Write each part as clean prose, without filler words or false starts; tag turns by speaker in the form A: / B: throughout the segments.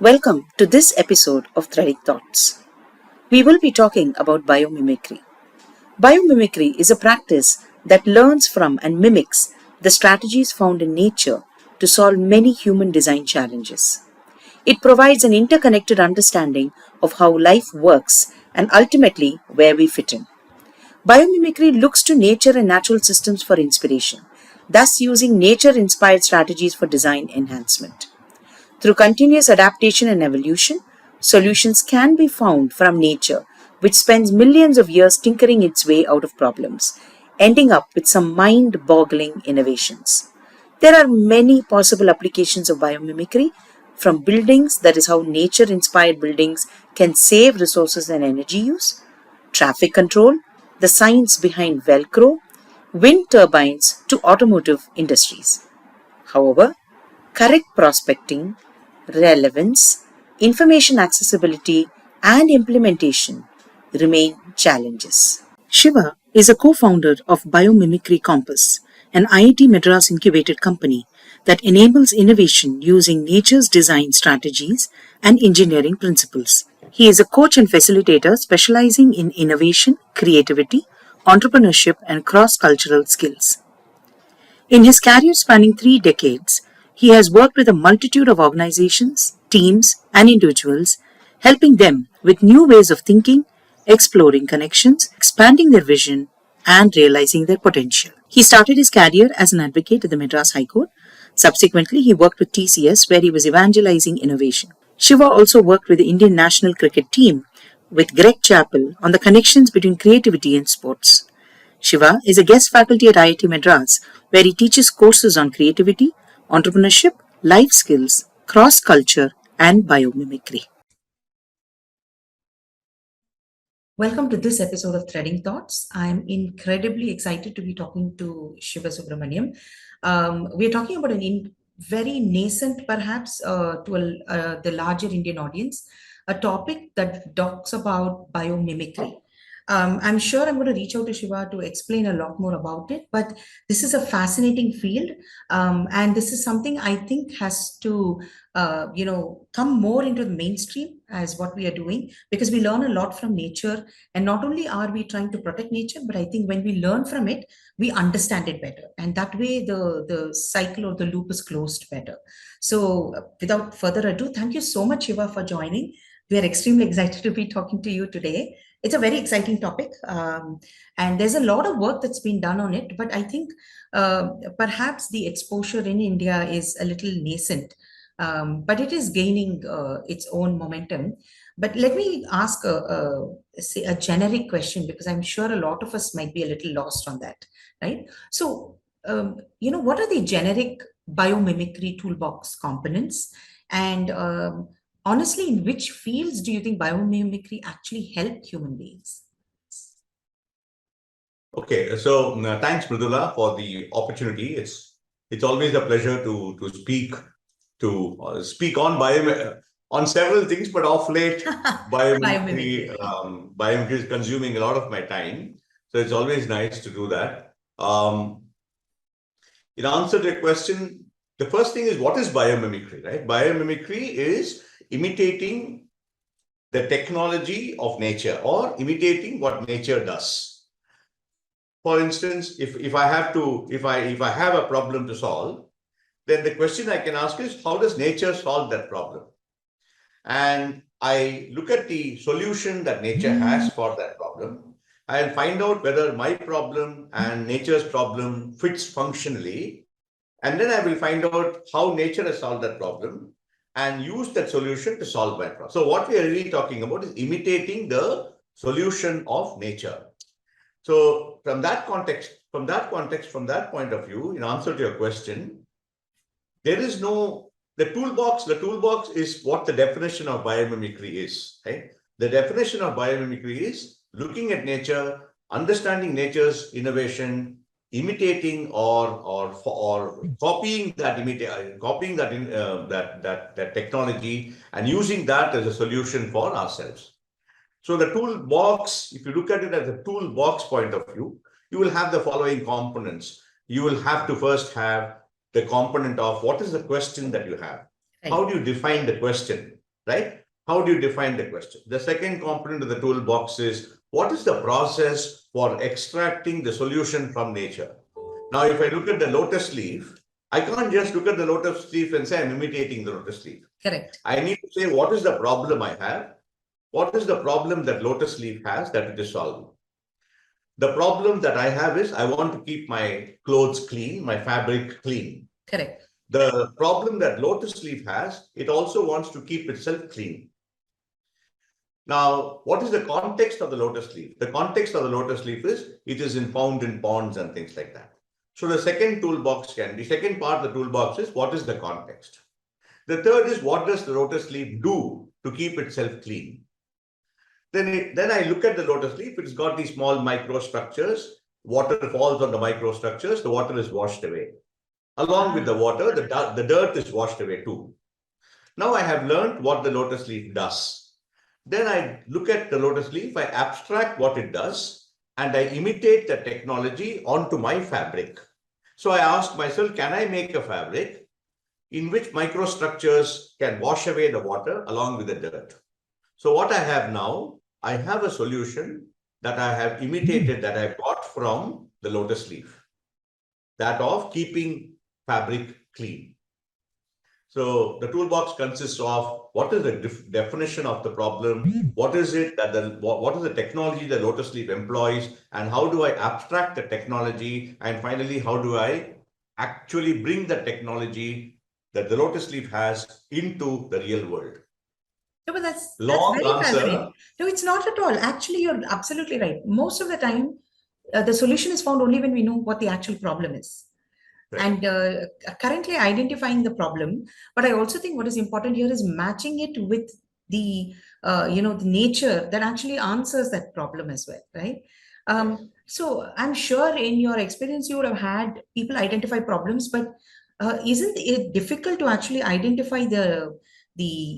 A: Welcome to this episode of Threading Thoughts. We will be talking about biomimicry. Biomimicry is a practice that learns from and mimics the strategies found in nature to solve many human design challenges. It provides an interconnected understanding of how life works and ultimately where we fit in. Biomimicry looks to nature and natural systems for inspiration, thus using nature-inspired strategies for design enhancement. Through continuous adaptation and evolution, solutions can be found from nature, which spends millions of years tinkering its way out of problems, ending up with some mind-boggling innovations. There are many possible applications of biomimicry, from buildings, that is how nature-inspired buildings can save resources and energy use, traffic control, the science behind Velcro, wind turbines to automotive industries. However, correct prospecting, relevance, information accessibility, and implementation remain challenges. Shiva is a co-founder of Biomimicry Compass, an IIT Madras incubated company that enables innovation using nature's design strategies and engineering principles. He is a coach and facilitator specializing in innovation, creativity, entrepreneurship, and cross-cultural skills. In his career spanning 3 decades, he has worked with a multitude of organizations, teams, and individuals, helping them with new ways of thinking, exploring connections, expanding their vision, and realizing their potential. He started his career as an advocate at the Madras High Court. Subsequently, he worked with TCS, where he was evangelizing innovation. Shiva also worked with the Indian national cricket team with Greg Chappell on the connections between creativity and sports. Shiva is a guest faculty at IIT Madras, where he teaches courses on creativity, entrepreneurship, life skills, cross-culture, and biomimicry. Welcome to this episode of Threading Thoughts. I'm incredibly excited to be talking to Shiva Subramaniam. We're talking about very nascent, perhaps, to the larger Indian audience, a topic that talks about biomimicry. I'm sure I'm going to reach out to Shiva to explain a lot more about it, but this is a fascinating field, and this is something I think has to, come more into the mainstream as what we are doing, because we learn a lot from nature, and not only are we trying to protect nature, but I think when we learn from it, we understand it better, and that way the cycle or the loop is closed better. So, without further ado, thank you so much, Shiva, for joining. We are extremely excited to be talking to you today. It's a very exciting topic, and there's a lot of work that's been done on it, but I think perhaps the exposure in India is a little nascent, but it is gaining its own momentum. But let me ask say a generic question, because I'm sure a lot of us might be a little lost on that, right? So, what are the generic biomimicry toolbox components? And honestly, in which fields do you think biomimicry actually help human beings?
B: Okay, so thanks, Mridula, for the opportunity. It's always a pleasure to speak on several things, but of late, biomimicry
A: Biomimicry.
B: biomimicry is consuming a lot of my time. So it's always nice to do that. In answer to your question, the first thing is, what is biomimicry, right? Biomimicry is imitating the technology of nature, or imitating what nature does. For instance, if I have a problem to solve, then the question I can ask is, how does nature solve that problem? And I look at the solution that nature has for that problem. I'll find out whether my problem and nature's problem fits functionally. And then I will find out how nature has solved that problem and use that solution to solve my problem. So what we are really talking about is imitating the solution of nature. So from that point of view, in answer to your question, there is no, the toolbox is what the definition of biomimicry is, right? The definition of biomimicry is looking at nature, understanding nature's innovation, imitating or copying that technology, and using that as a solution for ourselves. So the toolbox, if you look at it as a toolbox point of view, you will have the following components. You will have to first have the component of what is the question that you have.
A: Right.
B: How do you define the question? right? How do you define the question? The second component of the toolbox is, what is the process for extracting the solution from nature? Now, if I look at the lotus leaf, I can't just look at the lotus leaf and say I'm imitating the lotus leaf.
A: Correct.
B: I need to say, what is the problem I have? What is the problem that lotus leaf has that it is solving? The problem that I have is I want to keep my clothes clean, my fabric clean.
A: Correct.
B: The problem that lotus leaf has, it also wants to keep itself clean. Now, what is the context of the lotus leaf? The context of the lotus leaf is it is found in ponds and things like that. So the second second part of the toolbox is, what is the context? The third is, what does the lotus leaf do to keep itself clean? Then I look at the lotus leaf. It's got these small microstructures. Water falls on the microstructures. The water is washed away. Along with the water, the dirt is washed away too. Now I have learned what the lotus leaf does. Then I look at the lotus leaf, I abstract what it does, and I imitate the technology onto my fabric. So I ask myself, can I make a fabric in which microstructures can wash away the water along with the dirt? So what I have now, I have a solution that I have imitated, that I got from the lotus leaf, that of keeping fabric clean. So the toolbox consists of, what is the definition of the problem? What is it that what is the technology the lotus leaf employs? And how do I abstract the technology? And finally, how do I actually bring the technology that the lotus leaf has into the real world?
A: No, but that's
B: Long
A: very
B: answer.
A: fascinating. No, it's not at all. Actually, you're absolutely right. Most of the time, the solution is found only when we know what the actual problem is.
B: Right.
A: And currently identifying the problem. But I also think what is important here is matching it with the, the nature that actually answers that problem as well, right?
B: Yes.
A: So I'm sure in your experience, you would have had people identify problems, but isn't it difficult to actually identify the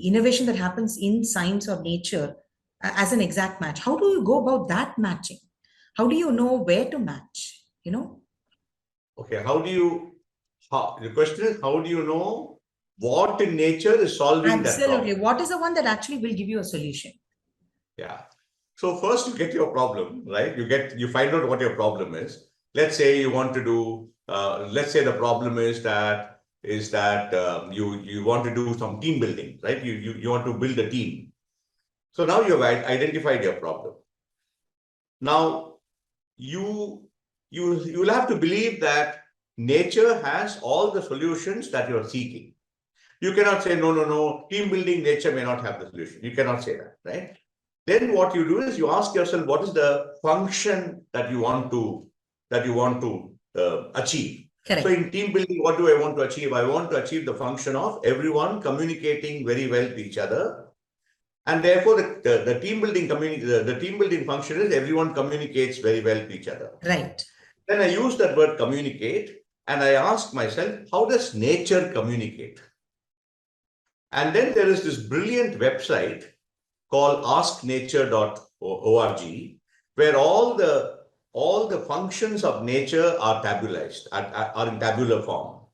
A: innovation that happens in science or nature as an exact match? How do you go about that matching? How do you know where to match,
B: Okay, the question is, how do you know what in nature is solving that
A: Absolutely.
B: problem?
A: What is the one that actually will give you a solution?
B: Yeah. So first you get your problem, right? You find out what your problem is. Let's say you want to do, let's say the problem is that you want to do some team building, right? You want to build a team. So now you've identified your problem. Now you'll have to believe that nature has all the solutions that you're seeking. You cannot say, no, team building, nature may not have the solution. You cannot say that, right? Then what you do is you ask yourself, what is the function that you want to achieve?
A: Correct.
B: So in team building, what do I want to achieve? I want to achieve the function of everyone communicating very well to each other. And therefore, the team building function is everyone communicates very well to each other.
A: Right.
B: Then I use that word communicate, and I ask myself, how does nature communicate? And then there is this brilliant website called asknature.org, where all the functions of nature are tabularized, are in tabular form,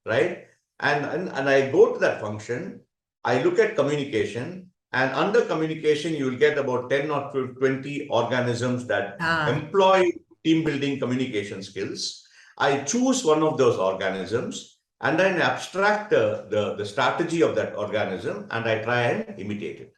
B: right? And I go to that function, I look at communication, and under communication, you will get about 10 or 20 organisms that employ team building communication skills. I choose one of those organisms and then abstract the strategy of that organism, and I try and imitate it.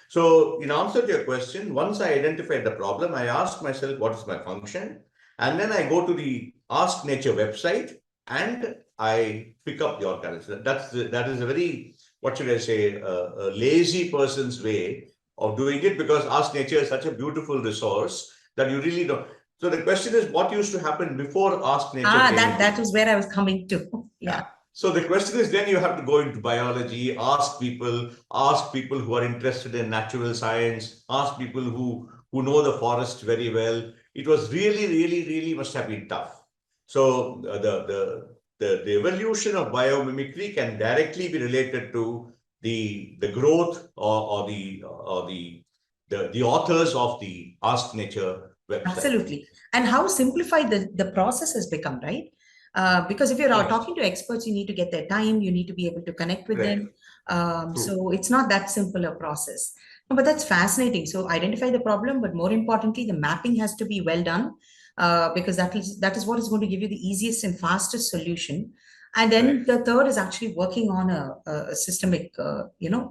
B: So in answer to your question, once I identify the problem, I ask myself, what is my function? And then I go to the Ask Nature website and I pick up the organism. That is a very, what should I say, a lazy person's way of doing it, because Ask Nature is such a beautiful resource that you really don't. So the question is, what used to happen before Ask Nature?
A: That was where I was coming to. Yeah.
B: So the question is, then you have to go into biology, ask people who are interested in natural science, ask people who know the forest very well. It was really must have been tough. So the evolution of biomimicry can directly be related to the growth or the authors of the Ask Nature website.
A: Absolutely. And how simplified the process has become, right? Because if you're
B: Correct.
A: talking to experts, you need to get their time, you need to be able to connect with
B: Correct.
A: them.
B: True.
A: So it's not that simple a process. No, but that's fascinating. So identify the problem, but more importantly, the mapping has to be well done, because that is what is going to give you the easiest and fastest solution. And then
B: Correct.
A: the third is actually working on a systemic,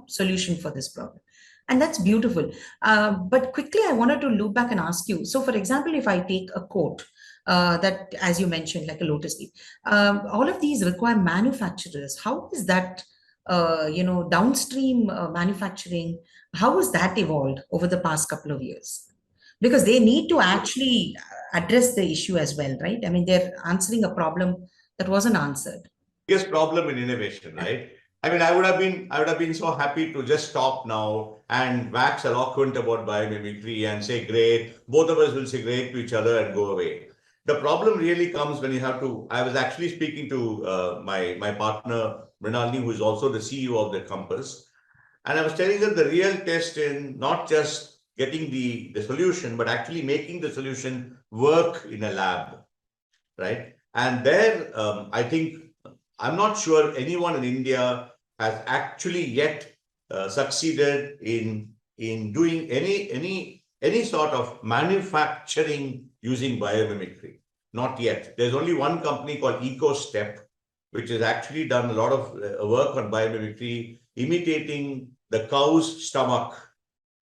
A: solution for this problem. And that's beautiful. But quickly, I wanted to loop back and ask you. So, for example, if I take a quote that, as you mentioned, like a lotus leaf, all of these require manufacturers. How is that, downstream manufacturing? How has that evolved over the past couple of years? Because they need to actually address the issue as well, right? I mean, they're answering a problem that wasn't answered.
B: Biggest problem in innovation, right? I mean, I would have been so happy to just stop now and wax eloquent about biomimicry and say, great, both of us will say great to each other and go away. The problem really comes when you have to. I was actually speaking to my partner, Mrinalini, who is also the CEO of the Compass. And I was telling her the real test in not just getting the solution, but actually making the solution work in a lab, right? And there, I think I'm not sure anyone in India has actually yet succeeded in doing any sort of manufacturing using biomimicry. Not yet. There's only one company called EcoStep, which has actually done a lot of work on biomimicry, imitating the cow's stomach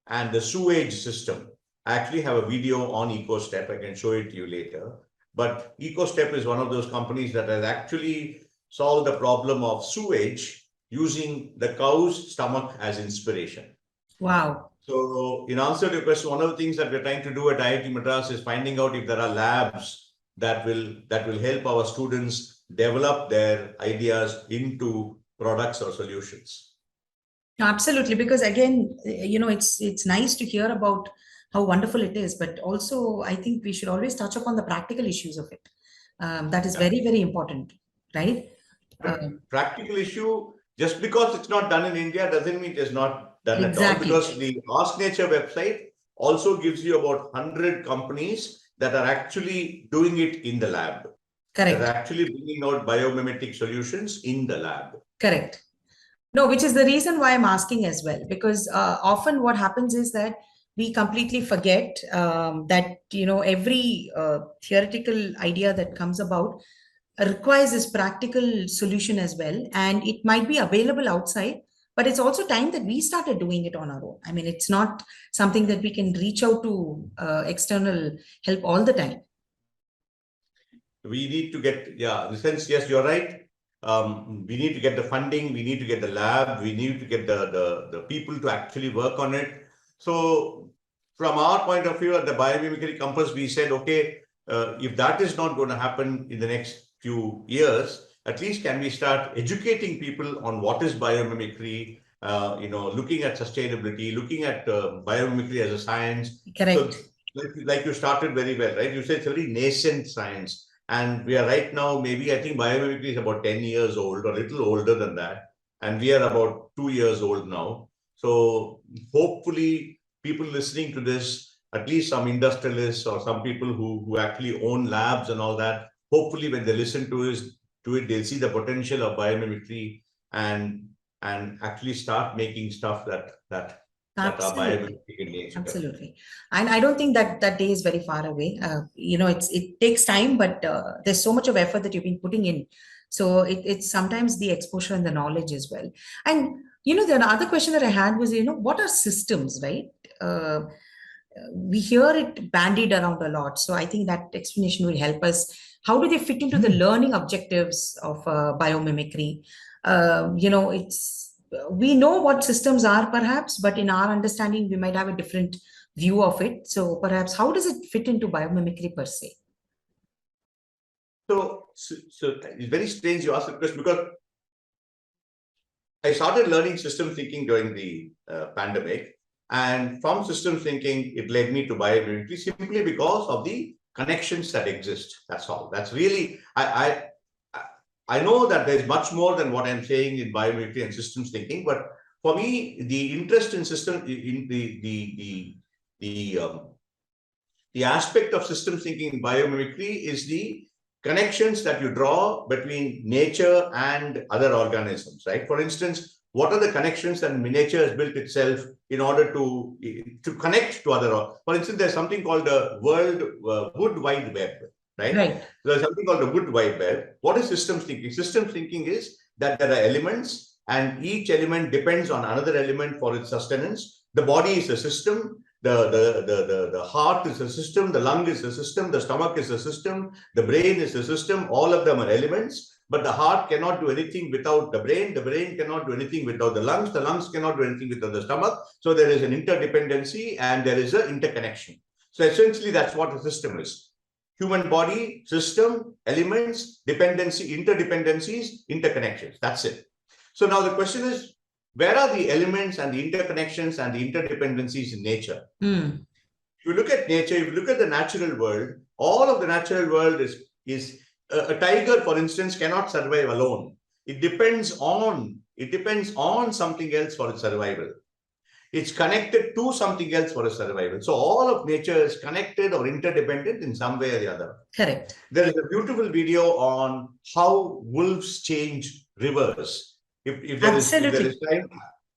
B: and the sewage system. I actually have a video on EcoStep. I can show it to you later. But EcoStep is one of those companies that has actually solved the problem of sewage using the cow's stomach as inspiration.
A: Wow.
B: So, in answer to your question, one of the things that we're trying to do at IIT Madras is finding out if there are labs that will help our students develop their ideas into products or solutions.
A: Absolutely, because again, it's nice to hear about how wonderful it is, but also I think we should always touch upon the practical issues of it. That is
B: Yeah.
A: very, very important, right? Um,
B: Practical issue, just because it's not done in India doesn't mean it's not done at all,
A: exactly.
B: because the Ask Nature website also gives you about 100 companies that are actually doing it in the lab, that are
A: Correct.
B: actually bringing out biomimetic solutions in the lab.
A: Correct. No, which is the reason why I'm asking as well, because often what happens is that we completely forget that every theoretical idea that comes about requires this practical solution as well, and it might be available outside, but it's also time that we started doing it on our own. I mean, it's not something that we can reach out to external help all the time.
B: We need to get, yeah, in the sense, yes, you're right. We need to get the funding, we need to get the lab, we need to get the people to actually work on it. So from our point of view at the Biomimicry Compass, we said, okay, if that is not going to happen in the next few years, at least can we start educating people on what is biomimicry, looking at sustainability, looking at biomimicry as a science. So
A: Correct.
B: like you started very well, right? You said it's a very nascent science. And we are right now, maybe I think biomimicry is about 10 years old or a little older than that. And we are about 2 years old now. So hopefully people listening to this, at least some industrialists or some people who actually own labs and all that, hopefully when they listen to it, they'll see the potential of biomimicry and actually start making stuff that are
A: Absolutely.
B: biomimicry in nature.
A: Absolutely. And I don't think that that day is very far away. It takes time, but there's so much of effort that you've been putting in. So it's sometimes the exposure and the knowledge as well. And, the other question that I had was, what are systems, right? Uh, we hear it bandied around a lot. So I think that explanation will help us. How do they fit into the learning objectives of biomimicry? It's we know what systems are perhaps, but in our understanding, we might have a different view of it. So perhaps how does it fit into biomimicry per se?
B: So it's very strange you ask the question, because I started learning system thinking during the pandemic. And from system thinking, it led me to biomimicry simply because of the connections that exist. That's all. That's really, I know that there's much more than what I'm saying in biomimicry and systems thinking, but for me, the interest in system, in the aspect of systems thinking in biomimicry is the connections that you draw between nature and other organisms, right? For instance, what are the connections that nature has built itself in order to connect to other? For instance, there's something called the Wood Wide Web, right?
A: Right.
B: There's something called the Wood Wide Web. What is systems thinking? Systems thinking is that there are elements, and each element depends on another element for its sustenance. The body is a system. The heart is a system, the lung is a system, the stomach is a system, the brain is a system. All of them are elements, but the heart cannot do anything without the brain cannot do anything without the lungs cannot do anything without the stomach. So there is an interdependency and there is an interconnection. So essentially that's what a system is. Human body, system, elements, dependency, interdependencies, interconnections. That's it. So now the question is, where are the elements and the interconnections and the interdependencies in nature? If you look at nature, if you look at the natural world, all of the natural world is a tiger, for instance, cannot survive alone. It depends on something else for its survival. It's connected to something else for its survival. So all of nature is connected or interdependent in some way or the other.
A: Correct.
B: There is a beautiful video on how wolves change rivers. If there is time,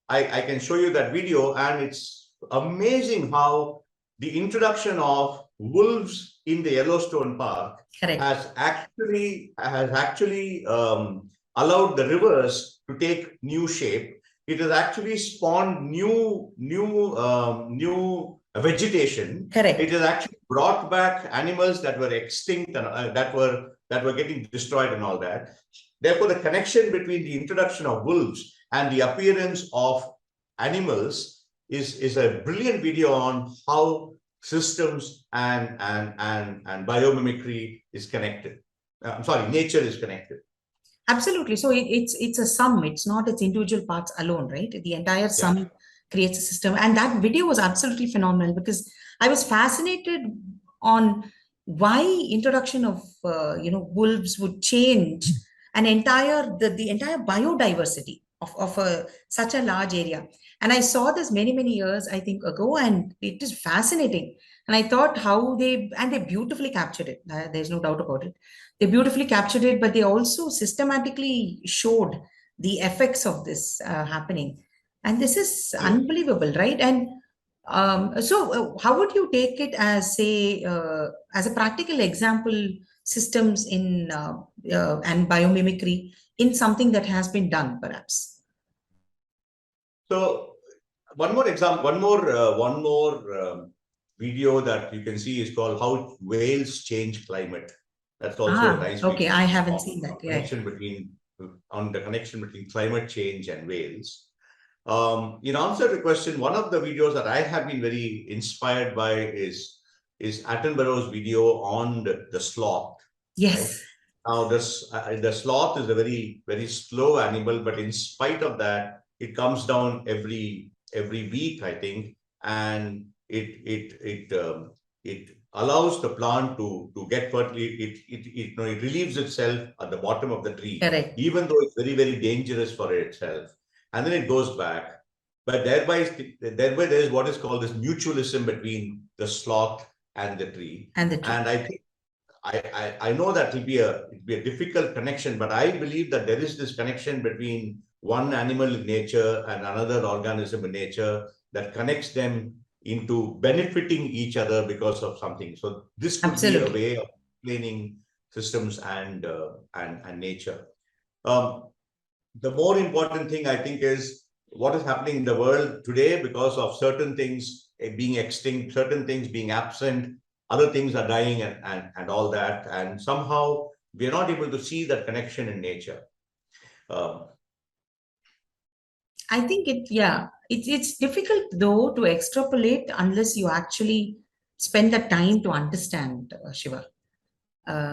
B: I can show you that video, and it's amazing how the introduction of wolves in the Yellowstone Park has actually allowed the rivers to take new shape. It has actually spawned new vegetation.
A: Correct.
B: It has actually brought back animals that were extinct and that were getting destroyed and all that. Therefore, the connection between the introduction of wolves and the appearance of animals is a brilliant video on how systems and biomimicry is connected. Nature is connected.
A: Absolutely. So it's a sum. It's not its individual parts alone, right? The entire sum creates a system. And that video was absolutely phenomenal because I was fascinated on why introduction of wolves would change the entire biodiversity of such a large area. And I saw this many years, I think, ago, and it is fascinating. And I thought how they beautifully captured it. There's no doubt about it. They beautifully captured it, but they also systematically showed the effects of this happening. And this is unbelievable, right? And so how would you take it as, say, as a practical example, systems in and biomimicry in something that has been done, perhaps?
B: So one more example, one more video that you can see is called "How Whales Change Climate." That's also a nice video.
A: Okay, I haven't seen that.
B: On the connection between climate change and whales. In answer to the question, one of the videos that I have been very inspired by is Attenborough's video on the sloth.
A: Yes.
B: Right? Now, the sloth is a very slow animal, but in spite of that, it comes down every week, I think, and it allows the plant to get fertile. It relieves itself at the bottom of the tree, even though it's very dangerous for itself, and then it goes back. But thereby there is what is called this mutualism between the sloth and the tree. And I think I know that it'll be a difficult connection, but I believe that there is this connection between one animal in nature and another organism in nature that connects them into benefiting each other because of something. So this could be a way of explaining systems and nature. The more important thing, I think, is what is happening in the world today because of certain things being extinct, certain things being absent, other things are dying and all that. And somehow we are not able to see that connection in nature.
A: I think it's difficult though to extrapolate unless you actually spend the time to understand, Shiva.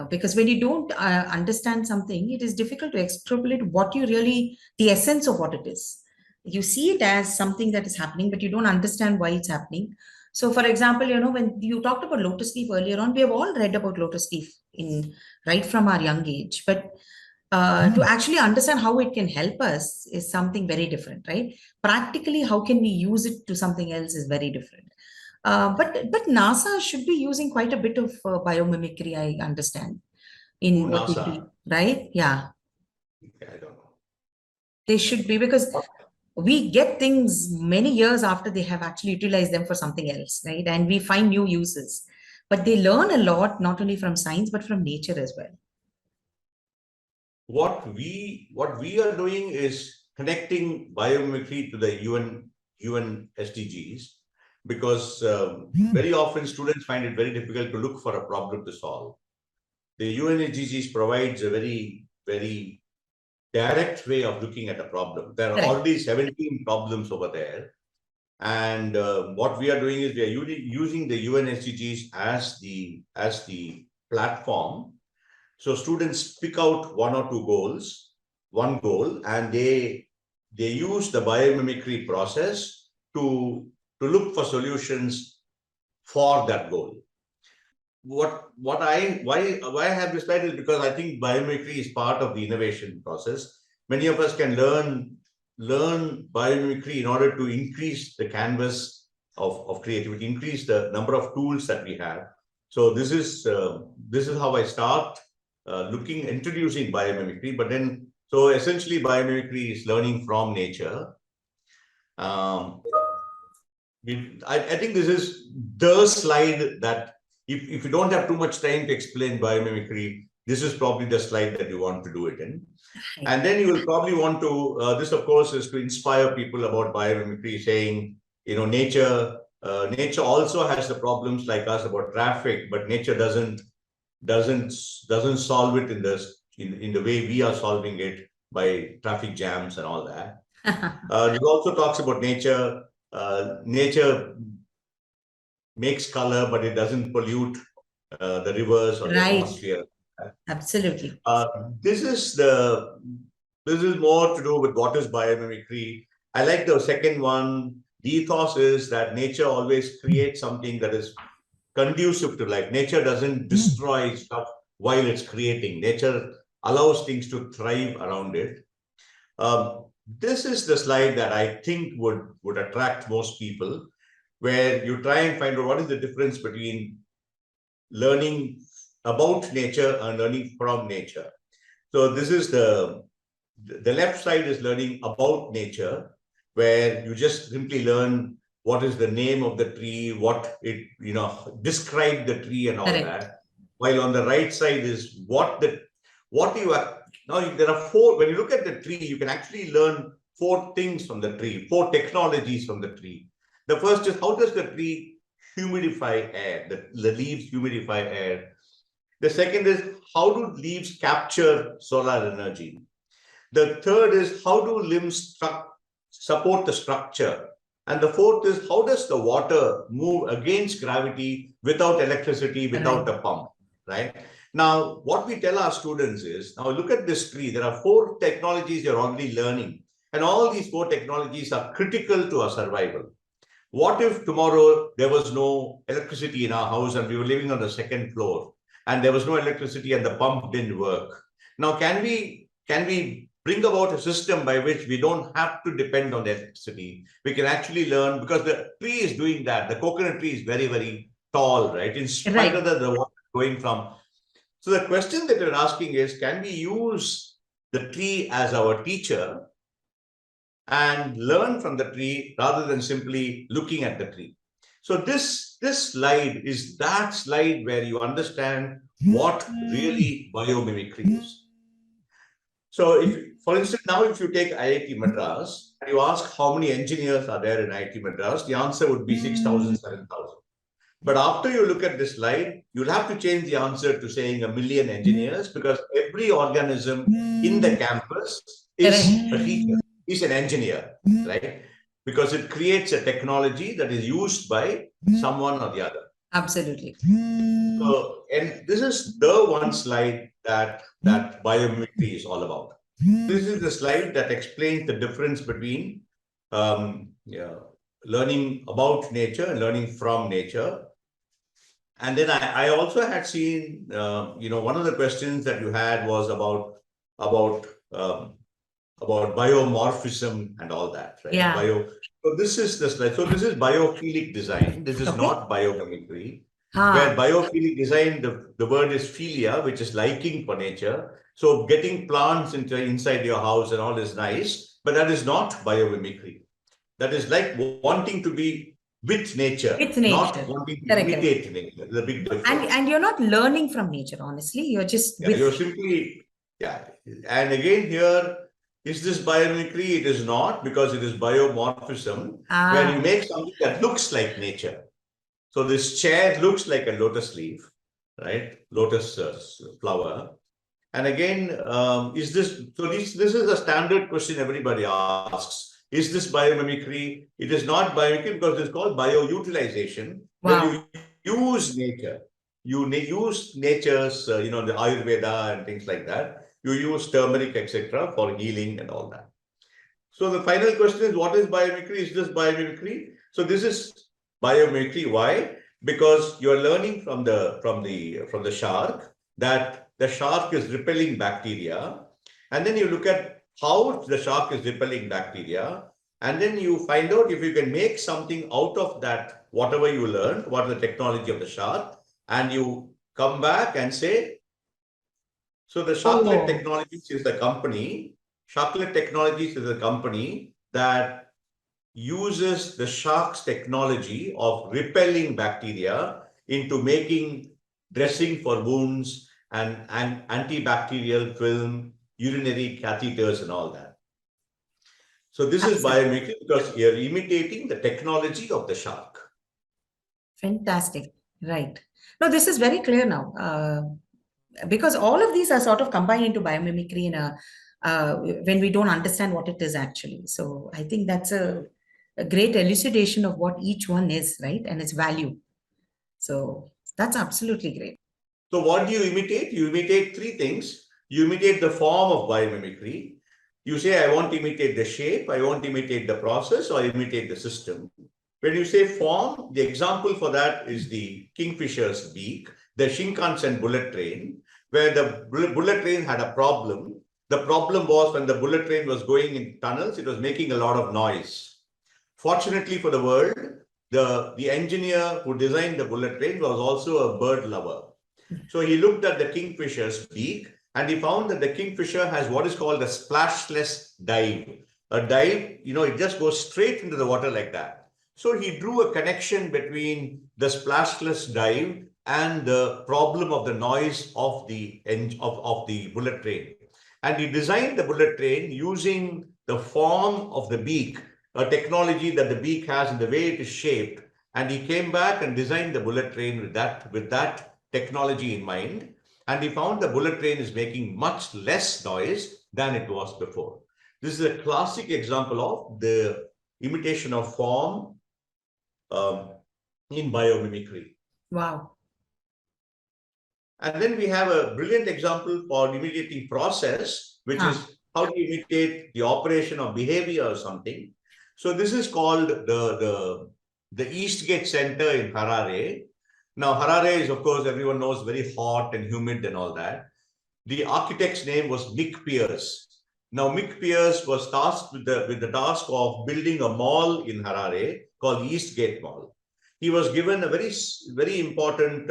A: Because when you don't understand something, it is difficult to extrapolate the essence of what it is. You see it as something that is happening, but you don't understand why it's happening. So, for example, when you talked about lotus leaf earlier on, we have all read about lotus leaf right from our young age. But to actually understand how it can help us is something very different, right? Practically, how can we use it to something else is very different. But NASA should be using quite a bit of biomimicry, I understand. in
B: Who,
A: what we
B: NASA?
A: do, right? Yeah,
B: I don't know.
A: they should be, because we get things many years after they have actually utilized them for something else, right? And we find new uses. But they learn a lot, not only from science, but from nature as well.
B: What we are doing is connecting biomimicry to the UN SDGs, because very often students find it very difficult to look for a problem to solve. The UN SDGs provides a very direct way of looking at a problem. There are
A: Correct.
B: already 17 problems over there. And what we are doing is we are using the UN SDGs as the platform. So students pick out one or two goals, one goal, and they use the biomimicry process to look for solutions for that goal. Why I have this slide is because I think biomimicry is part of the innovation process. Many of us can learn biomimicry in order to increase the canvas of creativity, increase the number of tools that we have. So this is how I start introducing biomimicry. But then, so essentially, biomimicry is learning from nature. I think this is the slide that if you don't have too much time to explain biomimicry, this is probably the slide that you want to do it in. And then you will probably want to, this of course is to inspire people about biomimicry, saying, nature also has the problems like us about traffic, but nature doesn't solve it in the way we are solving it by traffic jams and all that. It also talks about nature. Nature makes color, but it doesn't pollute the rivers or the atmosphere.
A: Absolutely.
B: This is more to do with what is biomimicry. I like the second one. The ethos is that nature always creates something that is conducive to life. Nature doesn't destroy stuff while it's creating. Nature allows things to thrive around it. This is the slide that I think would attract most people, where you try and find out what is the difference between learning about nature and learning from nature. So this is the left side is learning about nature, where you just simply learn what is the name of the tree, what it, describe the tree and all that. While on the right side is what you are. Now there are four, when you look at the tree, you can actually learn four things from the tree, four technologies from the tree. The first is, how does the tree humidify air? The leaves humidify air. The second is, how do leaves capture solar energy? The third is, how do limbs support the structure? And the fourth is, how does the water move against gravity without electricity, without a pump, right? Now, what we tell our students is, now look at this tree. There are four technologies you're already learning. And all these four technologies are critical to our survival. What if tomorrow there was no electricity in our house and we were living on the second floor and there was no electricity and the pump didn't work? Now, can we bring about a system by which we don't have to depend on electricity? We can actually learn, because the tree is doing that. The coconut tree is very, very tall, right? In spite of the water going from. So the question that you're asking is, can we use the tree as our teacher and learn from the tree rather than simply looking at the tree? So this slide is that slide where you understand what really biomimicry is. So for instance, now if you take IIT Madras and you ask how many engineers are there in IIT Madras, the answer would be 6,000, 7,000. But after you look at this slide, you'll have to change the answer to saying 1 million engineers, because every organism in the campus is a teacher, is an engineer, right? Because it creates a technology that is used by someone or the other.
A: Absolutely.
B: So, and this is the one slide that biomimicry is all about. This is the slide that explains the difference between learning about nature and learning from nature. And then I also had seen, one of the questions that you had was about biomorphism and all that, right?
A: Yeah.
B: So this is the slide. So this is biophilic design. This is not biomimicry. Where
A: Ha.
B: biophilic design, the word is philia, which is liking for nature. So getting plants inside your house and all is nice, but that is not biomimicry. That is like wanting to be with nature,
A: With
B: not
A: nature.
B: wanting to
A: Correct, correct.
B: imitate nature. There's a big
A: And
B: difference.
A: and you're not learning from nature, honestly. You're just
B: Yeah,
A: with.
B: you're simply, yeah. And again, here, is this biomimicry? It is not, because it is biomorphism, where you
A: Ah,
B: make something that looks like nature. So this chair looks like a lotus leaf, right? Lotus flower. And again, is this, so this is a standard question everybody asks. Is this biomimicry? It is not biomimicry because it's called bioutilization, where
A: wow.
B: you use nature. You use nature's, the Ayurveda and things like that. You use turmeric, etc., for healing and all that. So the final question is, what is biomimicry? Is this biomimicry? So this is biomimicry. Why? Because you are learning from the shark that the shark is repelling bacteria, and then you look at how the shark is repelling bacteria, and then you find out if you can make something out of that, whatever you learned, what is the technology of the shark, and you come back and say, so the Sharklet
A: Oh,
B: Technologies is the company. Sharklet Technologies is a company that uses the shark's technology of repelling bacteria into making dressing for wounds and antibacterial film, urinary catheters, and all that. So this is
A: absolutely.
B: biomimicry because you're imitating the technology of the shark.
A: Fantastic. Right. No, this is very clear now. Because all of these are sort of combined into biomimicry in when we don't understand what it is actually. So I think that's a great elucidation of what each one is, right? And its value. So that's absolutely great.
B: So what do you imitate? You imitate three things. You imitate the form of biomimicry. You say, I want to imitate the shape, I want to imitate the process, or imitate the system. When you say form, the example for that is the kingfisher's beak, the Shinkansen bullet train, where the bullet train had a problem. The problem was when the bullet train was going in tunnels, it was making a lot of noise. Fortunately for the world, the engineer who designed the bullet train was also a bird lover. So he looked at the kingfisher's beak and he found that the kingfisher has what is called a splashless dive. A dive, it just goes straight into the water like that. So he drew a connection between the splashless dive and the problem of the noise of the bullet train. And he designed the bullet train using the form of the beak, a technology that the beak has in the way it is shaped. And he came back and designed the bullet train with that technology in mind. And he found the bullet train is making much less noise than it was before. This is a classic example of the imitation of form in biomimicry.
A: Wow.
B: And then we have a brilliant example for imitating process, which
A: Ah,
B: is how to imitate the operation of behavior or something. So this is called the Eastgate Center in Harare. Now, Harare is, of course, everyone knows, very hot and humid and all that. The architect's name was Mick Pierce. Now, Mick Pierce was tasked with the task of building a mall in Harare called Eastgate Mall. He was given a very important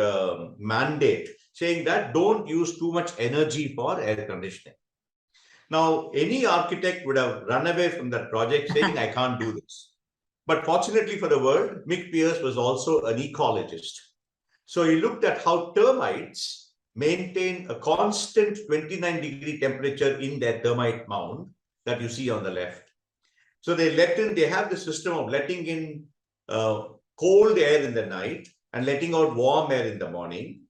B: mandate saying that don't use too much energy for air conditioning. Now, any architect would have run away from that project saying, I can't do this. But fortunately for the world, Mick Pierce was also an ecologist. So he looked at how termites maintain a constant 29-degree temperature in their termite mound that you see on the left. So they have the system of letting in cold air in the night and letting out warm air in the morning,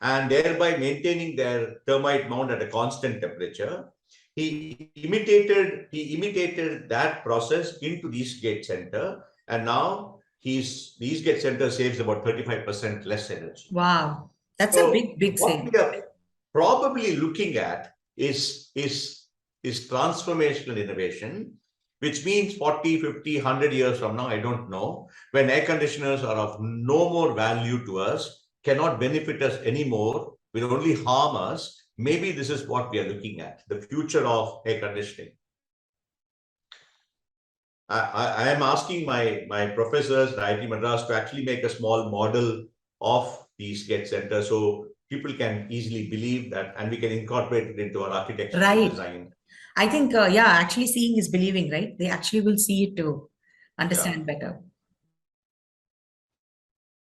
B: and thereby maintaining their termite mound at a constant temperature. He imitated that process into the Eastgate Center, and now the Eastgate Center saves about 35% less energy.
A: wow. That's a
B: So
A: big, big
B: what
A: sale.
B: we are probably looking at is transformational innovation, which means 40, 50, 100 years from now, I don't know, when air conditioners are of no more value to us, cannot benefit us anymore, will only harm us. Maybe this is what we are looking at, the future of air conditioning. I am asking my professors at IIT Madras to actually make a small model of these get centers, so people can easily believe that, and we can incorporate it into our architectural
A: Right.
B: design.
A: I think, yeah, actually seeing is believing, right? They actually will see it to understand
B: Yeah.
A: better.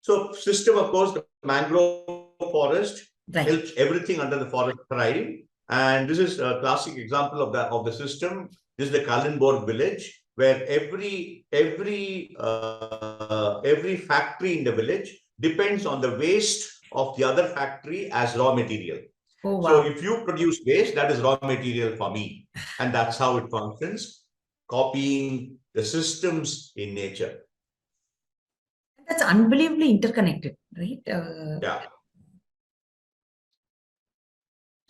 B: So system, of course, the mangrove forest
A: Right.
B: helps everything under the forest thrive. And this is a classic example of the system. This is the Kalundborg village, where every factory in the village depends on the waste of the other factory as raw material.
A: Oh,
B: So
A: wow.
B: if you produce waste, that is raw material for me. And that's how it functions, copying the systems in nature.
A: That's unbelievably interconnected, right?
B: Yeah.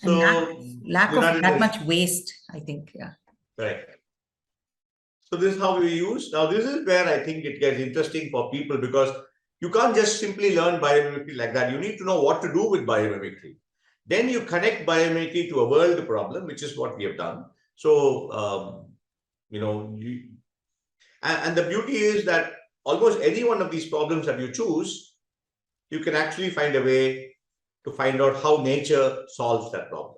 A: And
B: So
A: lack of
B: United
A: that
B: Nations,
A: much waste, I think. Yeah.
B: correct. So this is how we use. Now this is where I think it gets interesting for people, because you can't just simply learn biomimicry like that. You need to know what to do with biomimicry. Then you connect biomimicry to a world problem, which is what we have done. So, you know, and the beauty is that almost any one of these problems that you choose, you can actually find a way to find out how nature solves that problem.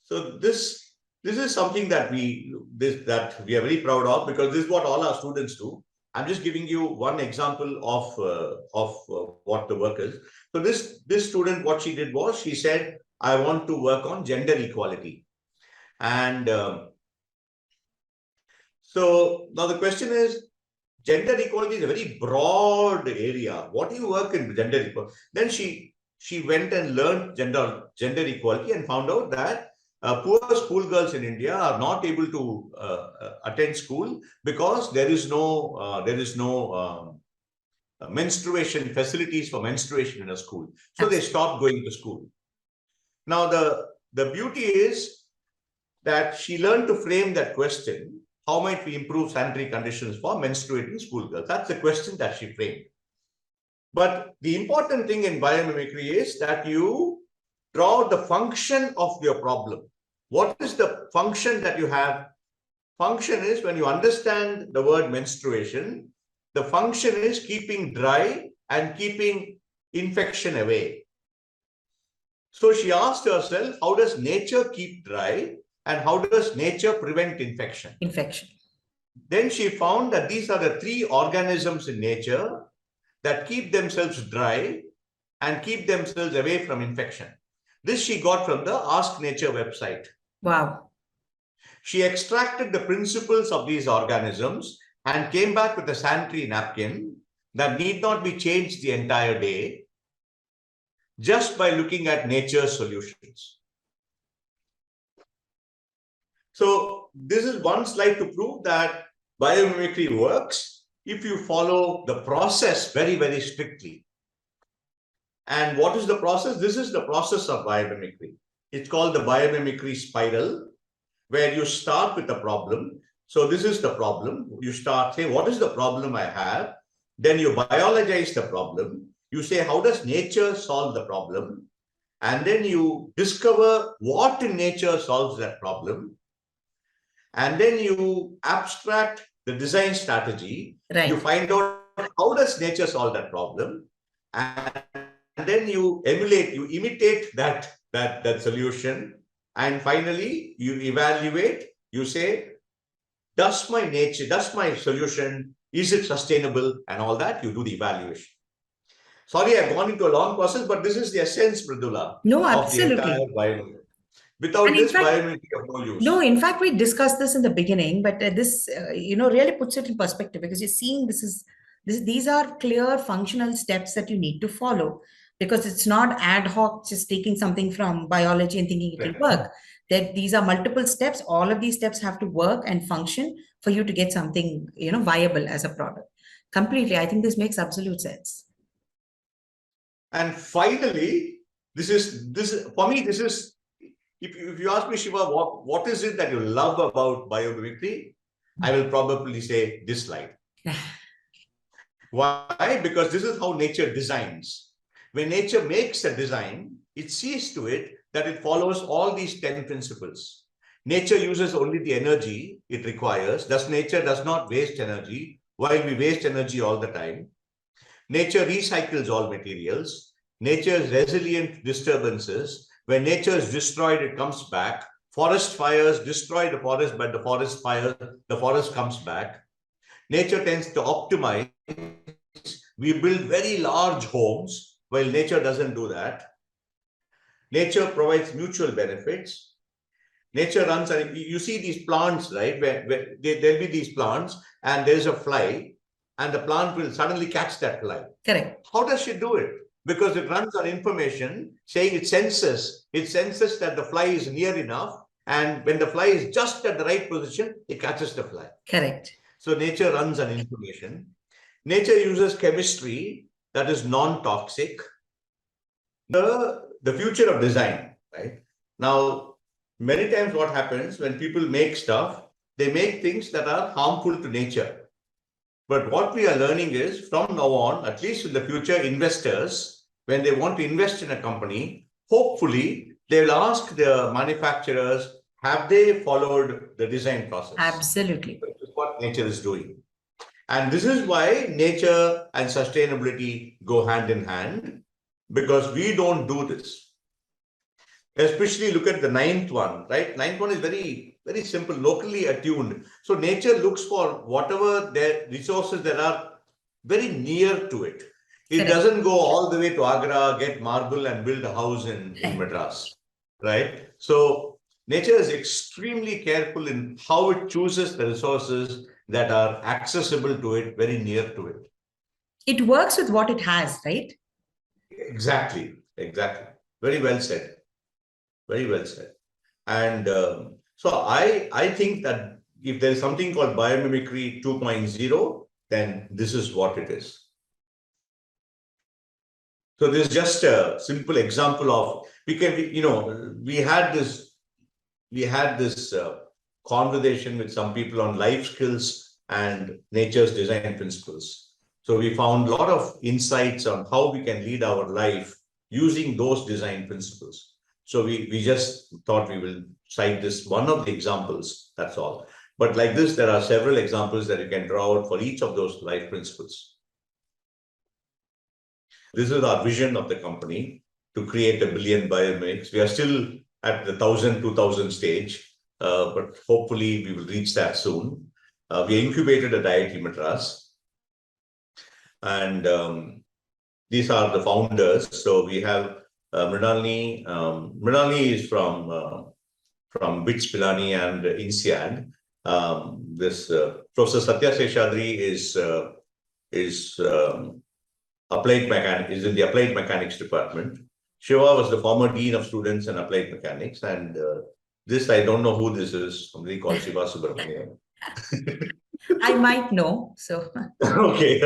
B: So this is something that we are very proud of, because this is what all our students do. I'm just giving you one example of what the work is. So this student, what she did was, she said, I want to work on gender equality. And so now the question is, gender equality is a very broad area. What do you work in gender equality? Then she went and learned gender equality and found out that poor schoolgirls in India are not able to attend school because there is no menstruation facilities for menstruation in a school. So they stopped going to school. Now the beauty is that she learned to frame that question: how might we improve sanitary conditions for menstruating schoolgirls? That's the question that she framed. But the important thing in biomimicry is that you draw the function of your problem. What is the function that you have? Function is, when you understand the word menstruation, the function is keeping dry and keeping infection away. So she asked herself, how does nature keep dry and how does nature prevent infection? Then she found that these are the three organisms in nature that keep themselves dry and keep themselves away from infection. This she got from the Ask Nature website.
A: Wow.
B: She extracted the principles of these organisms and came back with a sanitary napkin that need not be changed the entire day, just by looking at nature's solutions. So this is one slide to prove that biomimicry works if you follow the process very, very strictly. And what is the process? This is the process of biomimicry. It's called the biomimicry spiral, where you start with a problem. So this is the problem. You start, say, what is the problem I have? Then you biologize the problem. You say, how does nature solve the problem? And then you discover what in nature solves that problem. And then you abstract the design strategy.
A: Right.
B: You find out how does nature solve that problem. And then you imitate that solution. And finally, you evaluate, you say, does my solution, is it sustainable, and all that, you do the evaluation. Sorry, I've gone into a long process, but this is the essence, Mridula,
A: No,
B: of the
A: absolutely.
B: entire biomimicry. Without this, biomimicry of no use.
A: No, in fact, we discussed this in the beginning, but this, really puts it in perspective, because you're seeing these are clear functional steps that you need to follow, because it's not ad hoc, just taking something from biology and thinking it will work. That these are multiple steps. All of these steps have to work and function for you to get something, viable as a product. Completely. I think this makes absolute sense.
B: And finally, this is for me, this is, if you ask me, Shiva, what is it that you love about biomimicry? I will probably say this slide. Why? Because this is how nature designs. When nature makes a design, it sees to it that it follows all these 10 principles. Nature uses only the energy it requires. Thus, nature does not waste energy, while we waste energy all the time. Nature recycles all materials. Nature is resilient to disturbances. When nature is destroyed, it comes back. Forest fires destroy the forest, but the forest fire, the forest comes back. Nature tends to optimize. We build very large homes, while nature doesn't do that. Nature provides mutual benefits. Nature runs, and you see these plants, right? Where there'll be these plants, and there's a fly, and the plant will suddenly catch that fly.
A: Correct.
B: How does she do it? Because it runs on information saying it senses that the fly is near enough, and when the fly is just at the right position, it catches the fly.
A: Correct.
B: So nature runs on information. Nature uses chemistry that is non-toxic. The future of design, right? Now, many times what happens when people make stuff, they make things that are harmful to nature. But what we are learning is from now on, at least in the future, investors, when they want to invest in a company, hopefully they will ask the manufacturers, have they followed the design process?
A: Absolutely.
B: This is what nature is doing. And this is why nature and sustainability go hand in hand, because we don't do this. Especially look at the ninth one, right? Ninth one is very, very simple, locally attuned. So nature looks for whatever their resources that are very near to it. It doesn't go all the way to Agra, get marble and build a house in Madras, right? So nature is extremely careful in how it chooses the resources that are accessible to it, very near to it.
A: It works with what it has, right?
B: Exactly. Very well said. Very well said. And so I think that if there is something called biomimicry 2.0, then this is what it is. So this is just a simple example of, we had this conversation with some people on life skills and nature's design principles. So we found a lot of insights on how we can lead our life using those design principles. So we just thought we will cite this one of the examples, that's all. But like this, there are several examples that you can draw out for each of those life principles. This is our vision of the company, to create 1 billion biomimics. We are still at the 1,000, 2,000 stage, but hopefully we will reach that soon. We incubated at IIT Madras. And these are the founders. So we have Mridulani. Mridulani is from BITS Pilani and INSEAD. This Professor Satya Seshadri is applied mechanics, is in the applied mechanics department. Shiva was the former dean of students in applied mechanics, and this I don't know who this is. Somebody called Shiva Subramaniam.
A: I might know. So
B: okay,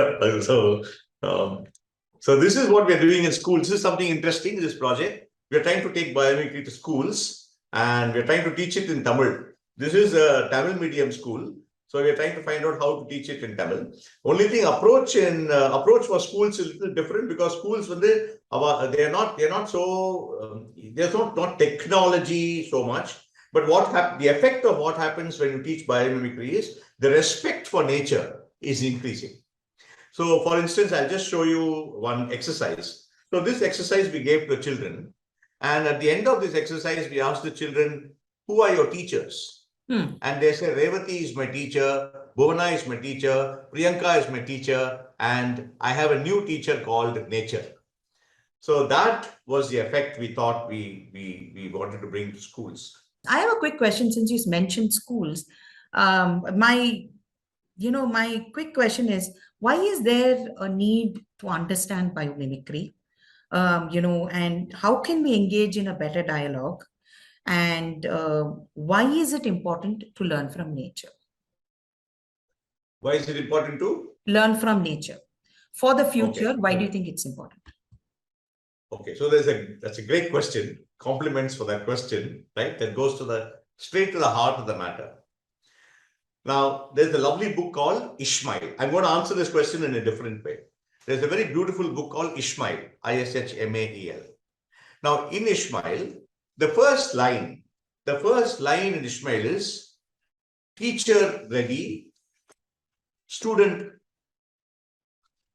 B: so this is what we are doing in schools. This is something interesting. This project, we are trying to take biomimicry to schools, and we are trying to teach it in Tamil. This is a Tamil medium school. So we are trying to find out how to teach it in Tamil. Only thing, approach for schools is a little different, because schools, they're not so there's not technology so much. But the effect of what happens when you teach biomimicry is the respect for nature is increasing. So, for instance, I'll just show you one exercise. So this exercise we gave to the children, and at the end of this exercise, we asked the children, "Who are your teachers?" And they say, Revati is my teacher, Bhuvana is my teacher, Priyanka is my teacher, and I have a new teacher called nature. So that was the effect we thought we wanted to bring to schools.
A: I have a quick question, since you mentioned schools. My quick question is, why is there a need to understand biomimicry? And how can we engage in a better dialogue? And why is it important to learn from nature?
B: Why is it important to?
A: Learn from nature. For the future, okay. Why do you think it's important?
B: Okay, so that's a great question. Compliments for that question, right? That goes straight to the heart of the matter. Now, there's a lovely book called Ishmael. I'm going to answer this question in a different way. There's a very beautiful book called Ishmael, Ishmael. Now, in Ishmael, the first line in Ishmael is teacher ready, student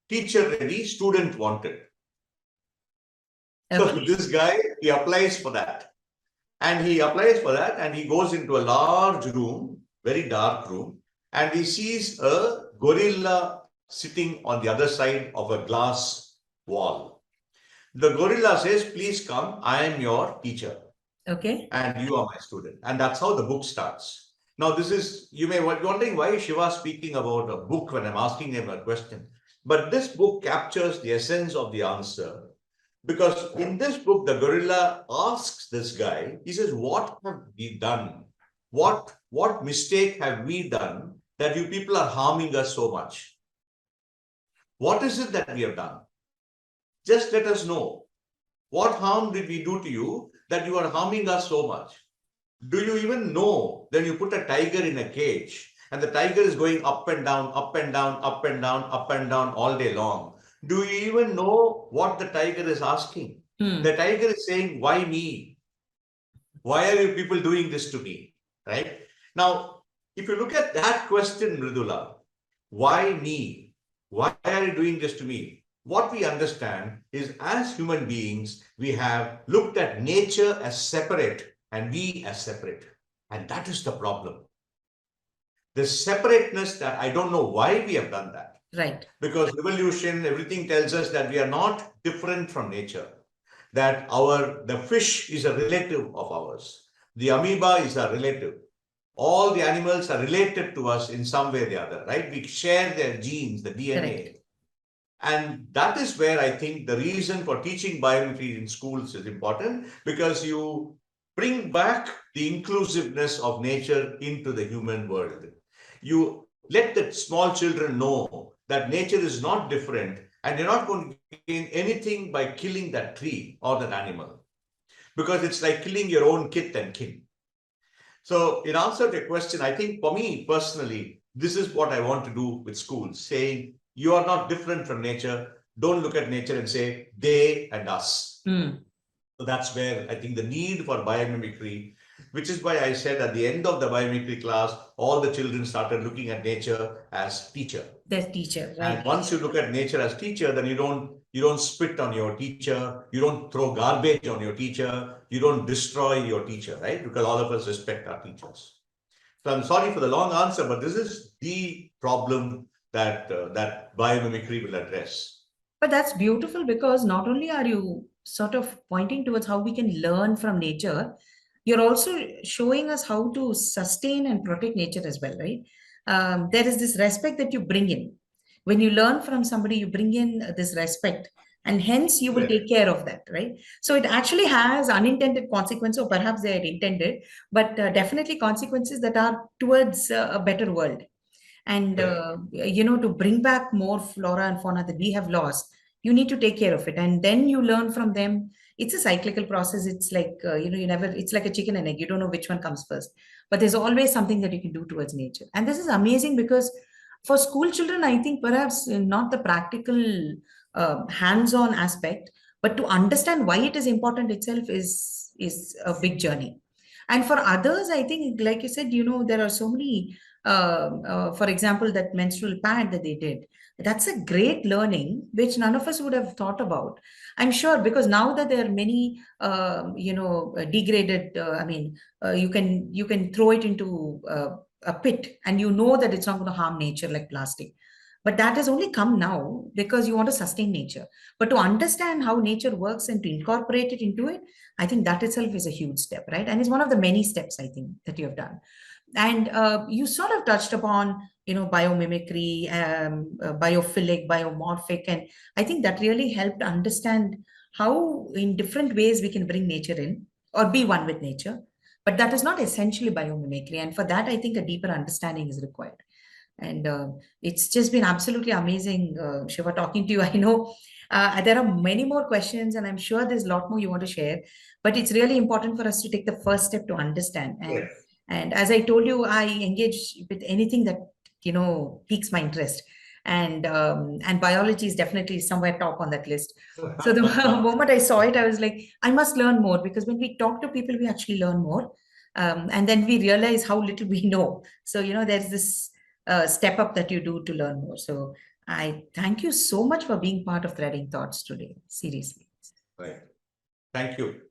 B: teacher ready, student wanted. So
A: Okay.
B: this guy, he applies for that. And he applies for that and he goes into a large room, very dark room, and he sees a gorilla sitting on the other side of a glass wall. The gorilla says, please come, I am your teacher.
A: Okay.
B: And you are my student. And that's how the book starts. Now, this is, you may be wondering why is Shiva speaking about a book when I'm asking him a question. But this book captures the essence of the answer. Because in this book, the gorilla asks this guy, he says, what have we done? What mistake have we done that you people are harming us so much? What is it that we have done? Just let us know. What harm did we do to you that you are harming us so much? Do you even know that you put a tiger in a cage and the tiger is going up and down, up and down, up and down, up and down all day long? Do you even know what the tiger is asking? The tiger is saying, why me? Why are you people doing this to me? Right? Now, if you look at that question, Mridula, why me? Why are you doing this to me? What we understand is as human beings, we have looked at nature as separate and we as separate. And that is the problem. The separateness that I don't know why we have done that.
A: Right.
B: Because evolution, everything tells us that we are not different from nature. That the fish is a relative of ours. The amoeba is a relative. All the animals are related to us in some way or the other, right? We share their genes, the DNA.
A: Correct.
B: And that is where I think the reason for teaching biomimicry in schools is important, because you bring back the inclusiveness of nature into the human world. You let the small children know that nature is not different and you're not going to gain anything by killing that tree or that animal, because it's like killing your own kith and kin. So in answer to your question, I think for me personally, this is what I want to do with schools, saying you are not different from nature. Don't look at nature and say they and us. So that's where I think the need for biomimicry, which is why I said at the end of the biomimicry class, all the children started looking at nature as teacher.
A: Their teacher, right?
B: And once you look at nature as teacher, then you don't spit on your teacher, you don't throw garbage on your teacher, you don't destroy your teacher, right? Because all of us respect our teachers. So I'm sorry for the long answer, but this is the problem that that biomimicry will address.
A: But that's beautiful, because not only are you sort of pointing towards how we can learn from nature, you're also showing us how to sustain and protect nature as well, right? There is this respect that you bring in. When you learn from somebody, you bring in this respect, and hence you will
B: Correct.
A: take care of that, right? So it actually has unintended consequences, or perhaps they are intended, but definitely consequences that are towards a better world. And to bring back more flora and fauna that we have lost, you need to take care of it, and then you learn from them. It's a cyclical process. It's like you never, it's like a chicken and egg. You don't know which one comes first, but there's always something that you can do towards nature. And this is amazing, because for school children, I think perhaps not the practical hands-on aspect, but to understand why it is important itself is a big journey. And for others, I think, like you said, there are so many, for example, that menstrual pad that they did. That's a great learning, which none of us would have thought about. I'm sure, because now that there are many, degraded. You can throw it into a pit, and you know that it's not going to harm nature like plastic. But that has only come now because you want to sustain nature. But to understand how nature works and to incorporate it into it, I think that itself is a huge step, right? And it's one of the many steps, I think, that you have done. And you sort of touched upon, biomimicry, biophilic, biomorphic, and I think that really helped understand how, in different ways, we can bring nature in or be one with nature. But that is not essentially biomimicry, and for that, I think a deeper understanding is required. And it's just been absolutely amazing, Shiva, talking to you. I know there are many more questions, and I'm sure there's a lot more you want to share. But it's really important for us to take the first step to understand. And as I told you, I engage with anything that piques my interest. And biology is definitely somewhere top on that list. So the moment I saw it, I was like, I must learn more, because when we talk to people, we actually learn more. And then we realize how little we know. So there's this step up that you do to learn more. So I thank you so much for being part of Threading Thoughts today. Seriously.
B: Right. Thank you.